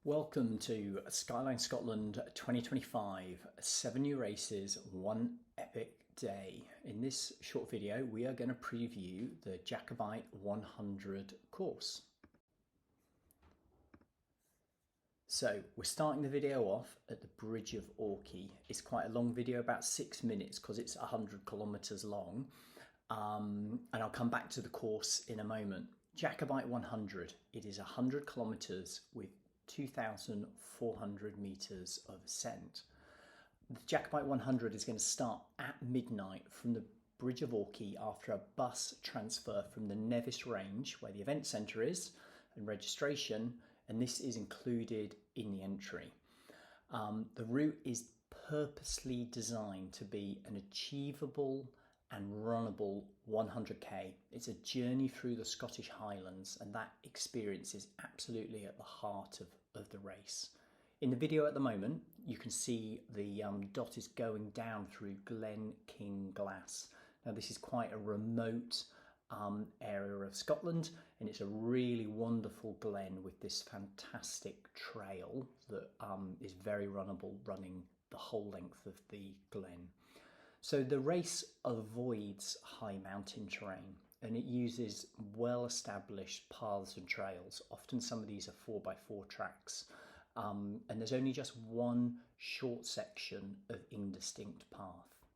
Welcome to Skyline Scotland 2025, 7 new races, 1 epic day. In this short video, we are going to preview the Jacobite 100 course. So we're starting the video off at the Bridge of Orchy. It's quite a long video, about 6 minutes, because it's 100 kilometres long. And I'll come back to the course in a moment. Jacobite 100, it is 100 kilometres with 2,400 metres of ascent. The Jacobite 100 is going to start at midnight from the Bridge of Orchy after a bus transfer from the Nevis Range, where the event centre is, and registration, and this is included in the entry. The route is purposely designed to be an achievable and runnable 100k. It's a journey through the Scottish Highlands, and that experience is absolutely at the heart of the race. In the video at the moment, you can see the dot is going down through Glen King Glass. Now this is quite a remote area of Scotland, and it's a really wonderful glen with this fantastic trail that is very runnable, running the whole length of the glen. So the race avoids high mountain terrain, and it uses well-established paths and trails. Often some of these are 4x4 tracks, and there's only just one short section of indistinct path.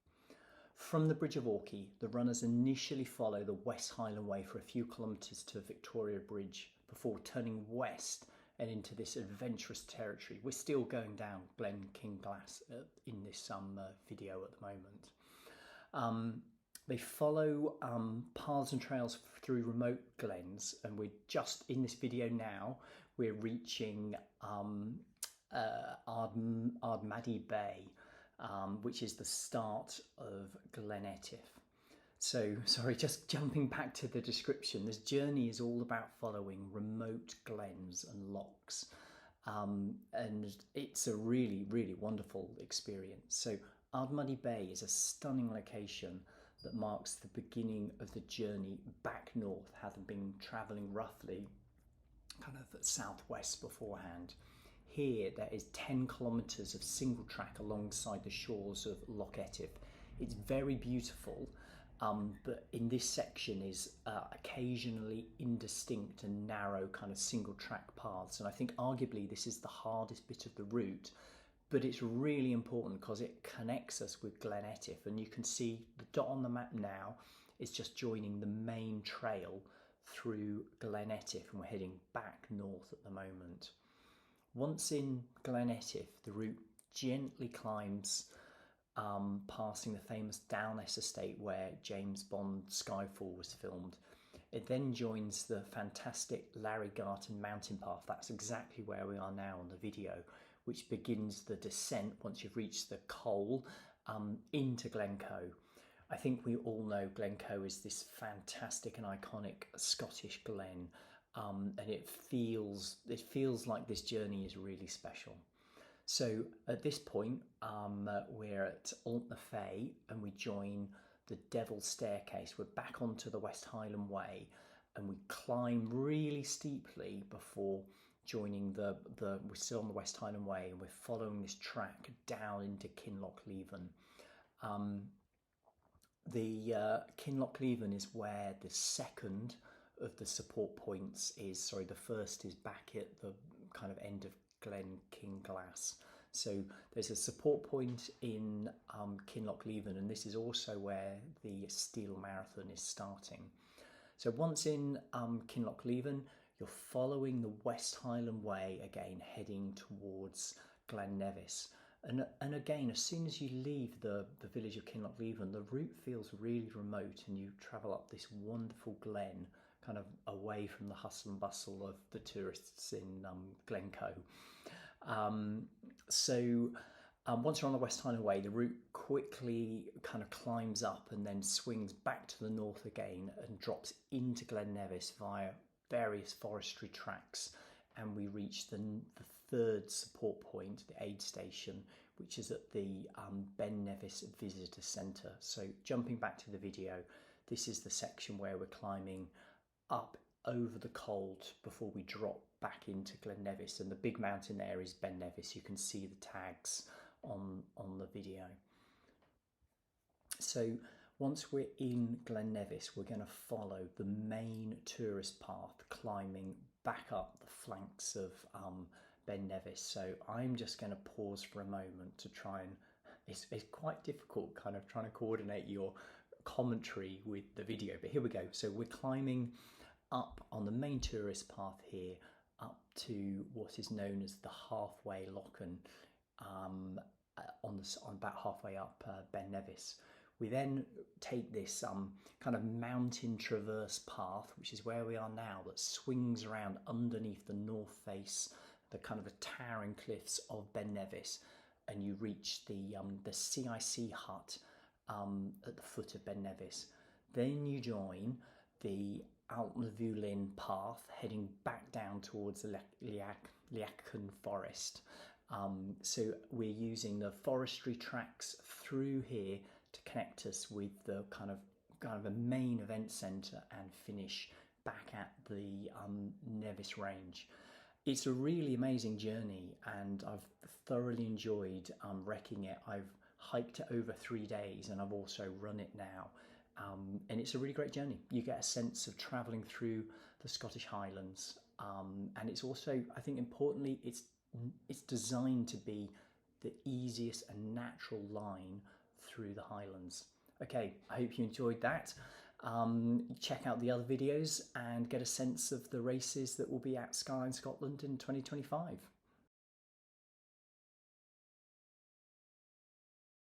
From the Bridge of Orchy, the runners initially follow the West Highland Way for a few kilometres to Victoria Bridge before turning west and into this adventurous territory. We're still going down Glen King Glass in this video at the moment. They follow paths and trails through remote glens, and we're just in this video now, we're reaching Ardmaddy Bay, which is the start of Glen Etive. So, sorry, just jumping back to the description, this journey is all about following remote glens and lochs, and it's a really, really wonderful experience. So Ardmaddy Bay is a stunning location that marks the beginning of the journey back north, having been travelling roughly kind of southwest beforehand. Here there is 10 kilometres of single track alongside the shores of Loch Etive. It's very beautiful, but in this section is occasionally indistinct and narrow kind of single track paths, and I think arguably this is the hardest bit of the route, but it's really important because it connects us with Glen Etive, and you can see the dot on the map now is just joining the main trail through Glen Etive, and we're heading back north at the moment. Once in Glen Etive, the route gently climbs, passing the famous Downess estate where James Bond's Skyfall was filmed. It then joins the fantastic Larry Garton mountain path. That's exactly where we are now on the video, which begins the descent once you've reached the Cole into Glencoe. I think we all know Glencoe is this fantastic and iconic Scottish glen, and it feels like this journey is really special. So at this point, we're at Altnafay, and we join the Devil's Staircase. We're back onto the West Highland Way, and we climb really steeply before joining we're still on the West Highland Way, and we're following this track down into Kinloch Leven. The Kinloch Leven is where the second of the support points is. Sorry, the first is back at the kind of end of Glen King Glass. So there's a support point in Kinloch Leven, and this is also where the Steel Marathon is starting. So once in Kinloch Leven, you're following the West Highland Way again, heading towards Glen Nevis. And again, as soon as you leave the village of Kinloch Leven, the route feels really remote, and you travel up this wonderful glen, kind of away from the hustle and bustle of the tourists in Glencoe. Once you're on the West Highland Way, the route quickly kind of climbs up and then swings back to the north again and drops into Glen Nevis via various forestry tracks, and we reach the third support point, the aid station, which is at the Ben Nevis Visitor Centre. So jumping back to the video, this is the section where we're climbing up over the Cold before we drop back into Glen Nevis, and the big mountain there is Ben Nevis. You can see the tags on the video. So once we're in Glen Nevis, we're going to follow the main tourist path, climbing back up the flanks of Ben Nevis. So I'm just going to pause for a moment to try and, it's quite difficult kind of trying to coordinate your commentary with the video, but here we go. So we're climbing up on the main tourist path here, up to what is known as the halfway Lochen, on about halfway up Ben Nevis. We then take this kind of mountain traverse path, which is where we are now, that swings around underneath the north face, the kind of the towering cliffs of Ben Nevis, and you reach the CIC hut at the foot of Ben Nevis. Then you join the Altnavulin path, heading back down towards the Liachen forest. So we're using the forestry tracks through here to connect us with the kind of a main event centre and finish back at the Nevis Range. It's a really amazing journey, and I've thoroughly enjoyed wrecking it. I've hiked it over 3 days, and I've also run it now. And it's a really great journey. You get a sense of travelling through the Scottish Highlands, and it's also, I think importantly, it's designed to be the easiest and natural line through the Highlands. Okay, I hope you enjoyed that. Check out the other videos and get a sense of the races that will be at Skyline Scotland in 2025.